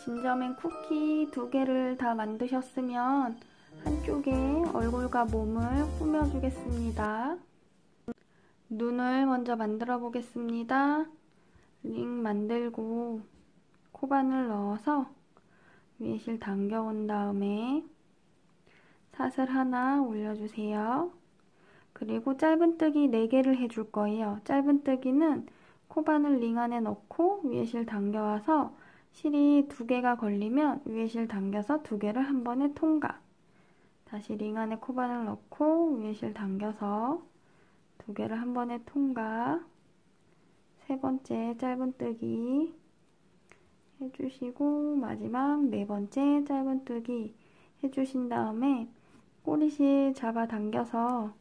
진저맨 쿠키 2개를 다 만드셨으면 한쪽에 얼굴과 몸을 꾸며주겠습니다. 눈을 먼저 만들어 보겠습니다. 링 만들고 코바늘 넣어서 위에 실 당겨온 다음에 사슬 하나 올려주세요. 그리고 짧은뜨기 4개를 해줄 거예요. 짧은뜨기는 코바늘 링 안에 넣고 위에 실 당겨와서 실이 2개가 걸리면 위에 실 당겨서 2개를 한 번에 통과. 다시 링 안에 코바늘 넣고 위에 실 당겨서 2개를 한 번에 통과. 3번째 짧은뜨기 해주시고 마지막 4번째 짧은뜨기 해주신 다음에 꼬리실 잡아당겨서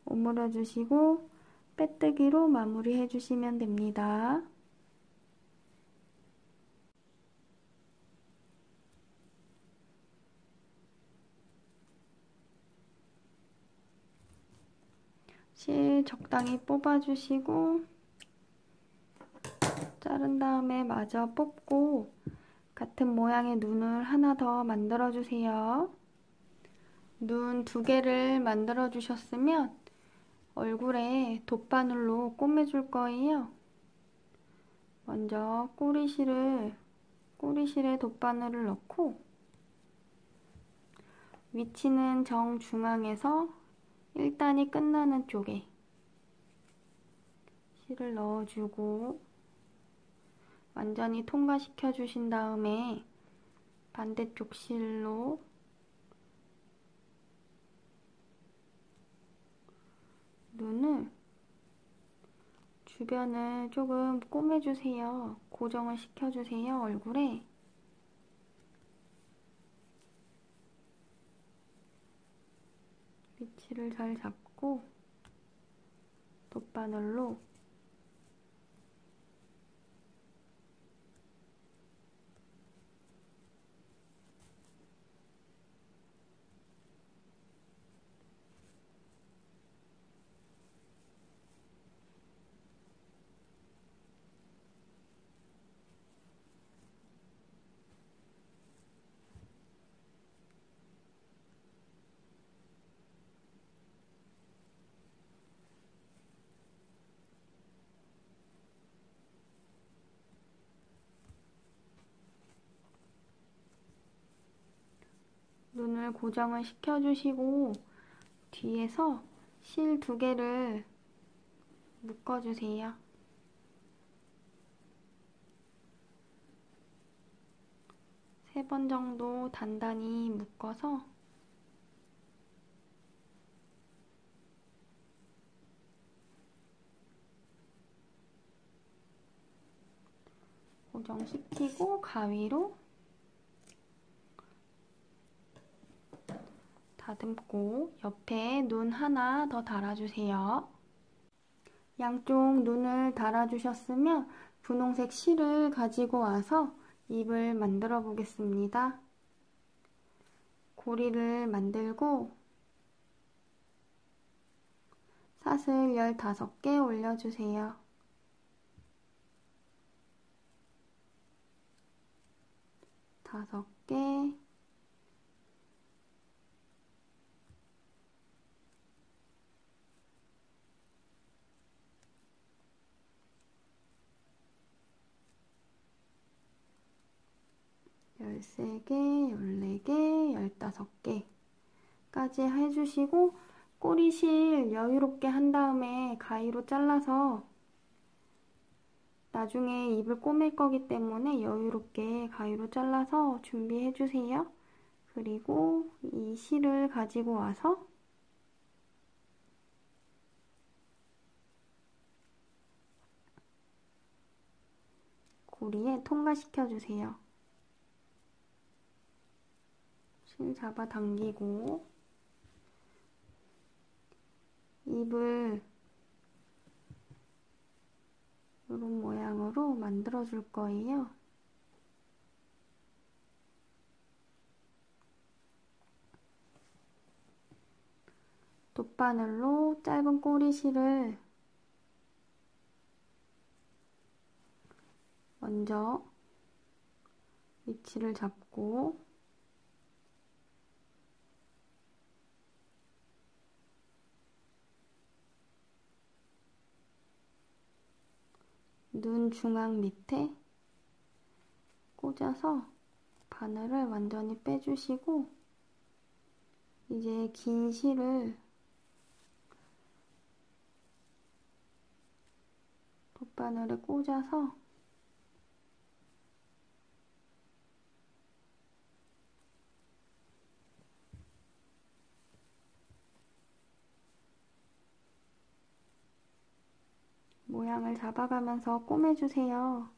오므려 주시고 빼뜨기로 마무리 해주시면 됩니다. 실 적당히 뽑아주시고 자른 다음에 마저 뽑고 같은 모양의 눈을 하나 더 만들어 주세요. 눈 2개를 만들어 주셨으면 얼굴에 돗바늘로 꼬매줄 거예요. 먼저 꼬리실에 돗바늘을 넣고 위치는 정중앙에서 1단이 끝나는 쪽에 실을 넣어주고 완전히 통과시켜 주신 다음에 반대쪽 실로 눈을 주변을 조금 꼬매주세요. 고정을 시켜주세요. 얼굴에. 위치를 잘 잡고 돗바늘로 눈을 고정을 시켜주시고 뒤에서 실 2개를 묶어주세요. 3번 정도 단단히 묶어서 고정시키고 가위로 다듬고 옆에 눈 하나 더 달아주세요. 양쪽 눈을 달아주셨으면 분홍색 실을 가지고 와서 입을 만들어 보겠습니다. 고리를 만들고 사슬 15개 올려주세요. 다섯 개, 열세 개, 14개, 15개까지 해주시고 꼬리실 여유롭게 한 다음에 가위로 잘라서 나중에 입을 꼬맬 거기 때문에 여유롭게 가위로 잘라서 준비해 주세요. 그리고 이 실을 가지고 와서 고리에 통과시켜 주세요. 실 잡아당기고 입을 이런 모양으로 만들어 줄 거예요. 돗바늘로 짧은 꼬리실을 먼저 위치를 잡고 눈 중앙 밑에 꽂아서 바늘을 완전히 빼주시고 이제 긴 실을 돗바늘에 꽂아서 모양을 잡아가면서 꼬매주세요.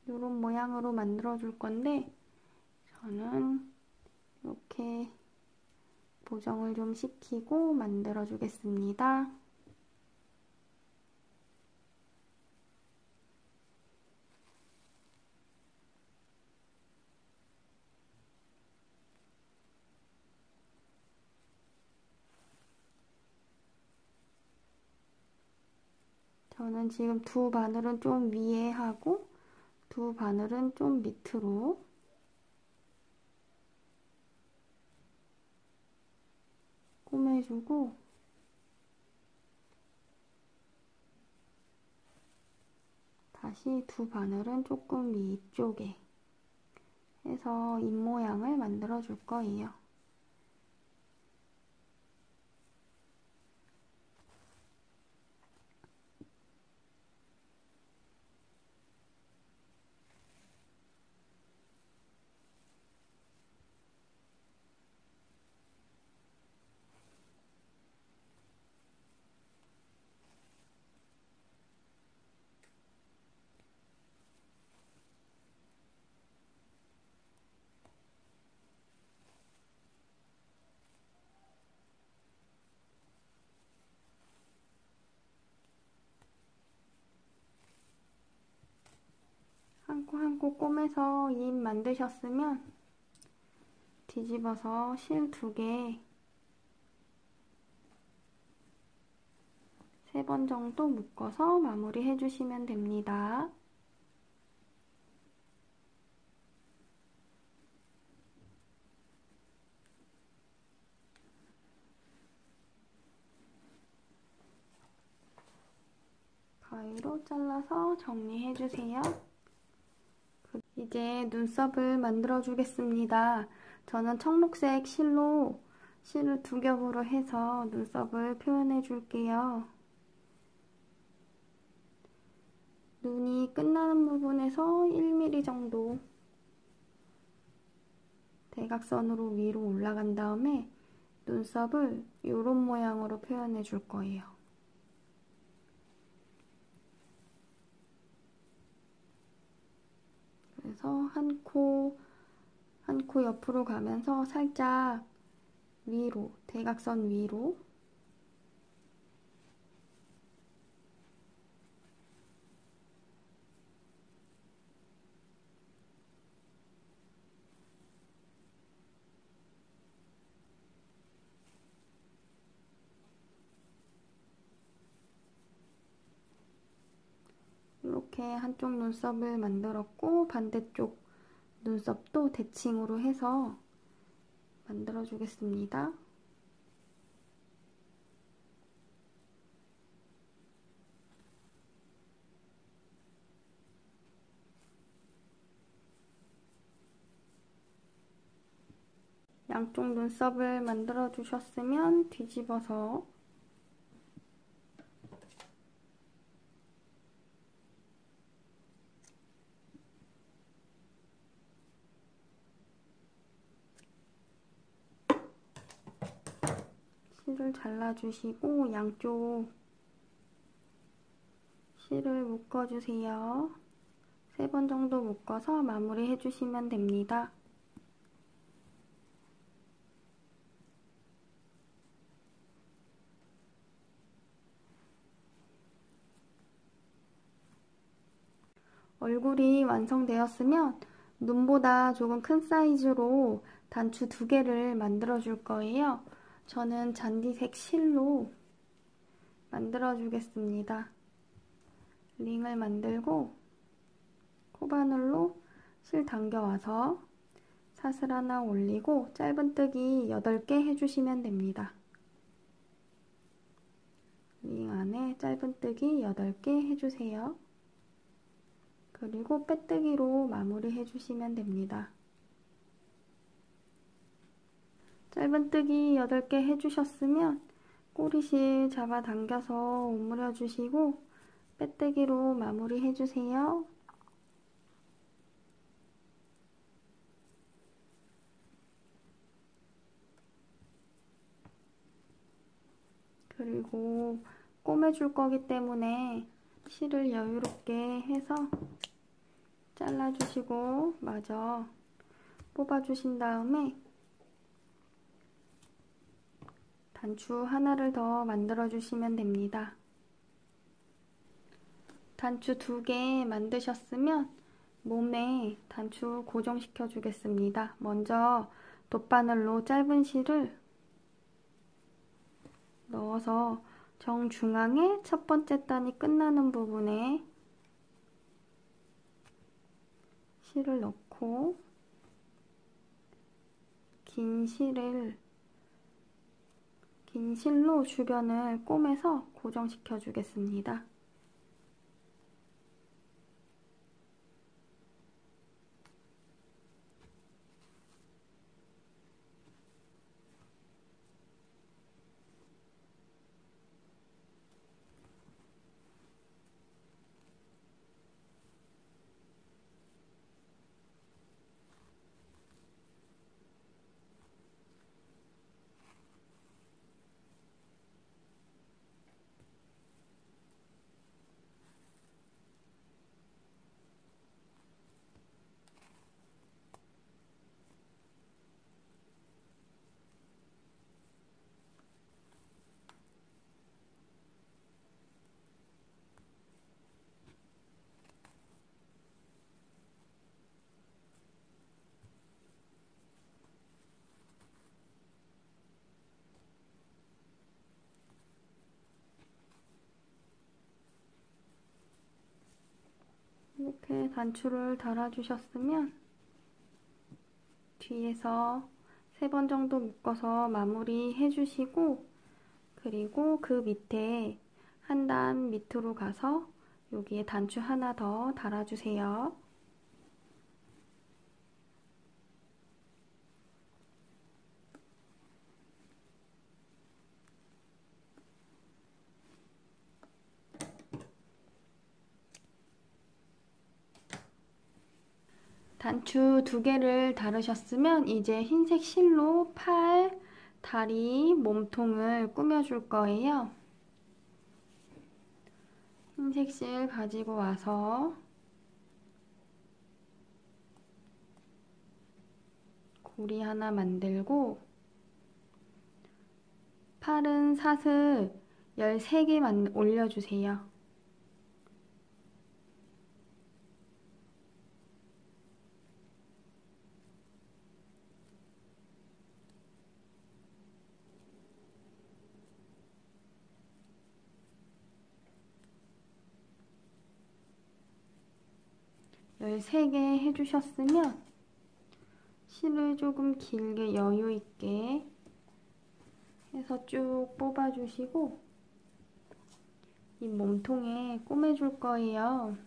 이런 모양으로 만들어 줄 건데 저는 이렇게 보정을 좀 시키고 만들어 주겠습니다. 저는 지금 두 바늘은 좀 위에 하고 두 바늘은 좀 밑으로 꼬매주고 다시 두 바늘은 조금 위쪽에 해서 입 모양을 만들어 줄 거예요. 한 코 한 코 꼬매서 입 만드셨으면 뒤집어서 실 2개 3번 정도 묶어서 마무리 해주시면 됩니다. 가위로 잘라서 정리해주세요. 이제 눈썹을 만들어 주겠습니다. 저는 청록색 실로 실을 2겹으로 해서 눈썹을 표현해 줄게요. 눈이 끝나는 부분에서 1mm 정도 대각선으로 위로 올라간 다음에 눈썹을 이런 모양으로 표현해 줄 거예요. 그래서 한 코 옆으로 가면서 살짝 위로, 대각선 위로 이렇게 한쪽 눈썹을 만들었고 반대쪽 눈썹도 대칭으로 해서 만들어 주겠습니다. 양쪽 눈썹을 만들어 주셨으면 뒤집어서 실을 잘라주시고 양쪽 실을 묶어주세요. 3번 정도 묶어서 마무리 해주시면 됩니다. 얼굴이 완성되었으면 눈보다 조금 큰 사이즈로 단추 2개를 만들어 줄 거예요. 저는 잔디색 실로 만들어 주겠습니다. 링을 만들고 코바늘로 실 당겨와서 사슬 하나 올리고 짧은뜨기 8개 해주시면 됩니다. 링 안에 짧은뜨기 8개 해주세요. 그리고 빼뜨기로 마무리 해주시면 됩니다. 짧은뜨기 8개 해주셨으면 꼬리실 잡아당겨서 오므려 주시고 빼뜨기로 마무리 해주세요. 그리고 꼬매줄 거기 때문에 실을 여유롭게 해서 잘라주시고 마저 뽑아주신 다음에 단추 하나를 더 만들어 주시면 됩니다. 단추 2개 만드셨으면 몸에 단추 고정시켜 주겠습니다. 먼저 돗바늘로 짧은 실을 넣어서 정중앙에 첫 번째 단이 끝나는 부분에 실을 넣고 긴 실로 주변을 꼬매서 고정시켜 주겠습니다. 이렇게 단추를 달아주셨으면 뒤에서 3번 정도 묶어서 마무리 해주시고 그리고 그 밑에 한 단 밑으로 가서 여기에 단추 하나 더 달아주세요. 단추 2개를 달으셨으면 이제 흰색 실로 팔, 다리, 몸통을 꾸며줄 거예요. 흰색 실 가지고 와서 고리 하나 만들고 팔은 사슬 13개 올려주세요. 열세 개 해주셨으면 실을 조금 길게 여유 있게 해서 쭉 뽑아주시고 이 몸통에 꼬매줄 거예요.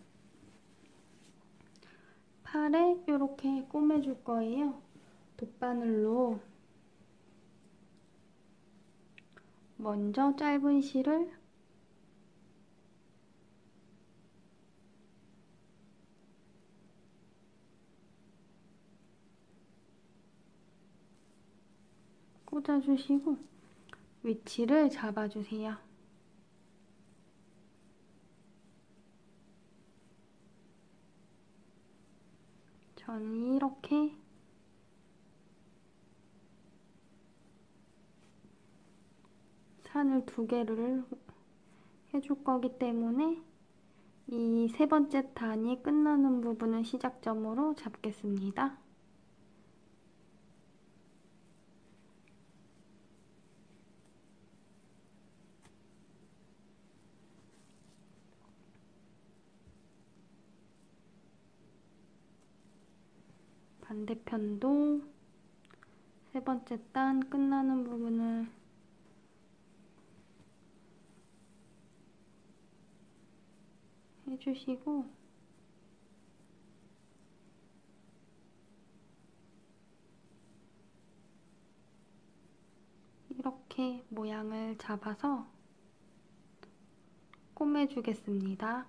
팔에 이렇게 꼬매줄 거예요. 돗바늘로 먼저 짧은 실을 꽂아주시고 위치를 잡아주세요. 저는 이렇게 산을 2개를 해줄 거기 때문에 이 3번째 단이 끝나는 부분을 시작점으로 잡겠습니다. 반대편도 세 번째 단 끝나는 부분을 해주시고 이렇게 모양을 잡아서 꼬매주겠습니다.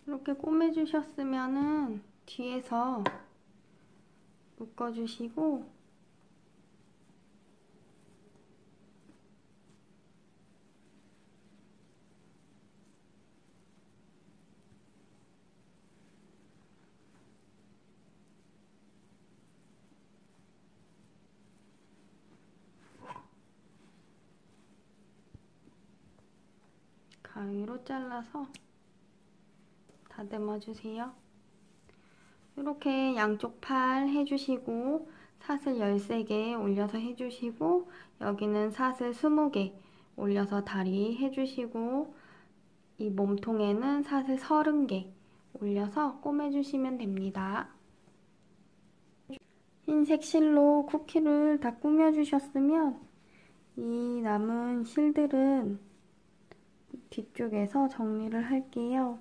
이렇게 꼬매주셨으면은 뒤에서 묶어주시고 가위로 잘라서 다듬어 주세요. 이렇게 양쪽 팔 해주시고 사슬 13개 올려서 해주시고 여기는 사슬 20개 올려서 다리 해주시고 이 몸통에는 사슬 30개 올려서 꼬매주시면 됩니다. 흰색 실로 쿠키를 다 꾸며주셨으면 이 남은 실들은 뒤쪽에서 정리를 할게요.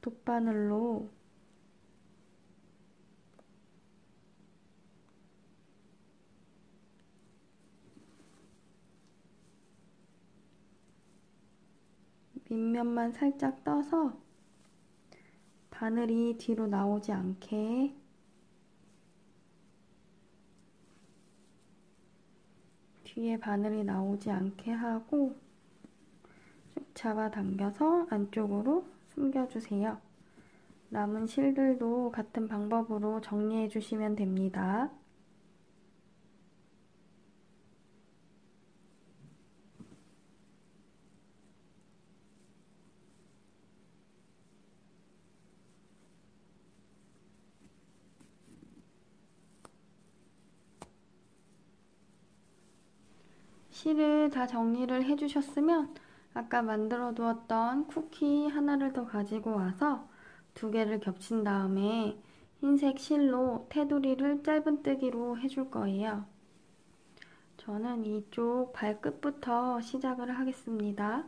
돗바늘로 밑면만 살짝 떠서 바늘이 뒤로 나오지 않게 뒤에 바늘이 나오지 않게 하고 쭉 잡아당겨서 안쪽으로 숨겨주세요. 남은 실들도 같은 방법으로 정리해 주시면 됩니다. 실을 다 정리를 해주셨으면 아까 만들어 두었던 쿠키 하나를 더 가지고 와서 2개를 겹친 다음에 흰색 실로 테두리를 짧은뜨기로 해줄 거예요. 저는 이쪽 발끝부터 시작을 하겠습니다.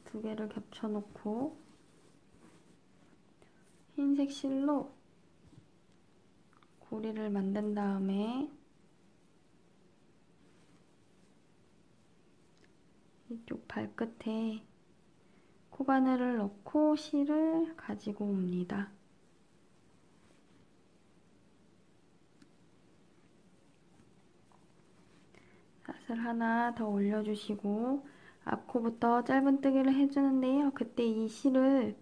2개를 겹쳐 놓고 흰색 실로 고리를 만든 다음에 이쪽 발끝에 코바늘을 넣고 실을 가지고 옵니다. 사슬 하나 더 올려주시고 앞코부터 짧은뜨기를 해주는데요. 그때 이 실을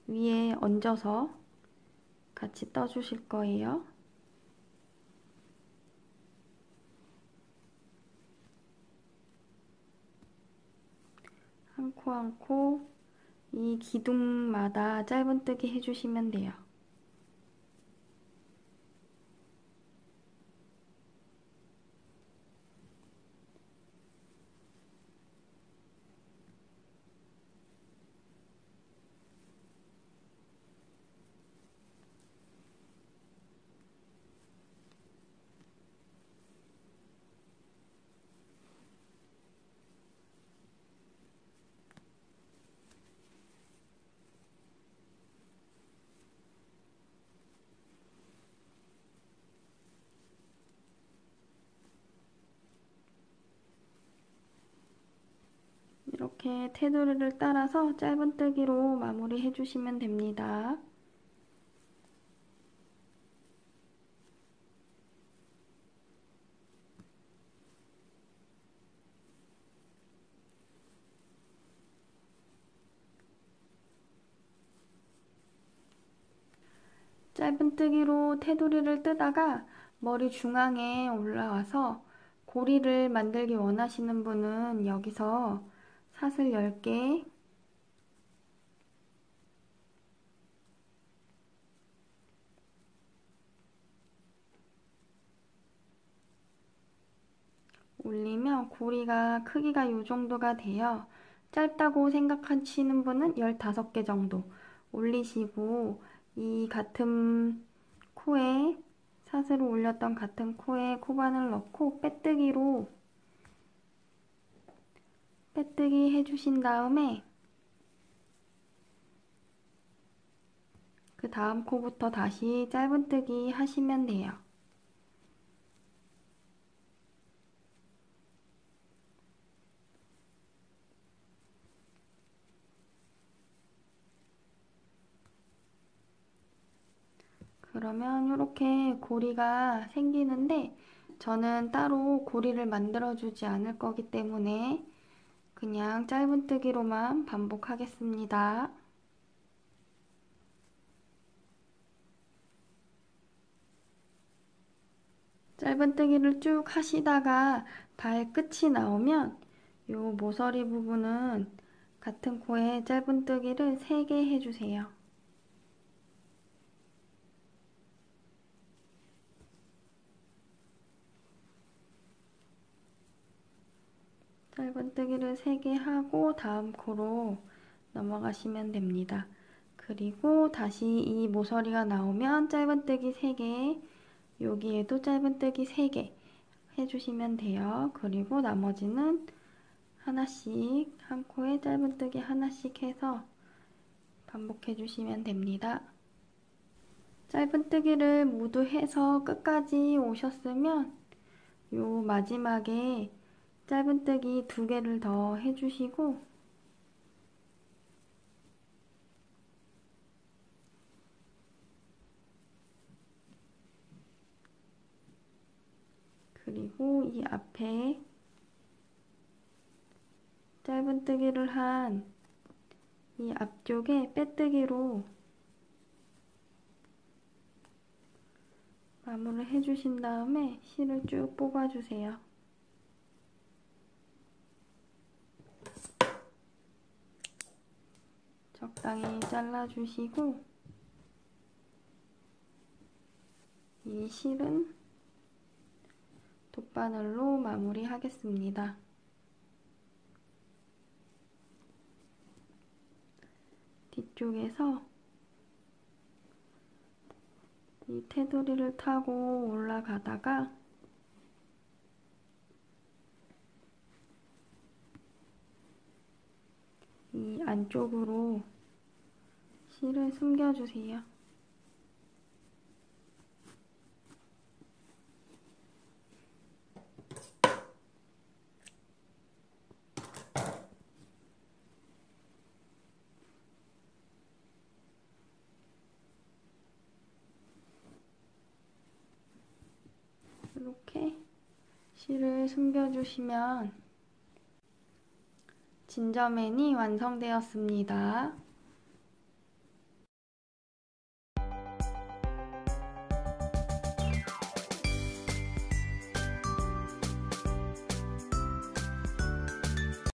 위에 얹어서 같이 떠주실 거예요. 코 한 코 이 기둥마다 짧은뜨기 해주시면 돼요. 이렇게 테두리를 따라서 짧은뜨기로 마무리 해주시면 됩니다. 짧은뜨기로 테두리를 뜨다가 머리 중앙에 올라와서 고리를 만들기 원하시는 분은 여기서 사슬 10개 올리면 고리가 크기가 이 정도가 돼요. 짧다고 생각하시는 분은 15개 정도 올리시고 이 같은 코에 사슬을 올렸던 같은 코에 코바늘 넣고 빼뜨기로 빼뜨기 해주신 다음에 그 다음 코부터 다시 짧은뜨기 하시면 돼요. 그러면 이렇게 고리가 생기는데 저는 따로 고리를 만들어 주지 않을 거기 때문에 그냥 짧은뜨기로만 반복하겠습니다. 짧은뜨기를 쭉 하시다가 발끝이 나오면 이 모서리 부분은 같은 코에 짧은뜨기를 3개 해주세요. 짧은뜨기를 3개 하고 다음 코로 넘어가시면 됩니다. 그리고 다시 이 모서리가 나오면 짧은뜨기 3개, 여기에도 짧은뜨기 3개 해주시면 돼요. 그리고 나머지는 하나씩, 한 코에 짧은뜨기 하나씩 해서 반복해 주시면 됩니다. 짧은뜨기를 모두 해서 끝까지 오셨으면 요 마지막에 짧은뜨기 2개를 더 해주시고 그리고 이 앞에 짧은뜨기를 한 이 앞쪽에 빼뜨기로 마무리를 해주신 다음에 실을 쭉 뽑아주세요. 적당히 잘라주시고 이 실은 돗바늘로 마무리하겠습니다. 뒤쪽에서 이 테두리를 타고 올라가다가 이 안쪽으로 실을 숨겨주세요. 이렇게 실을 숨겨주시면 진저맨이 완성되었습니다.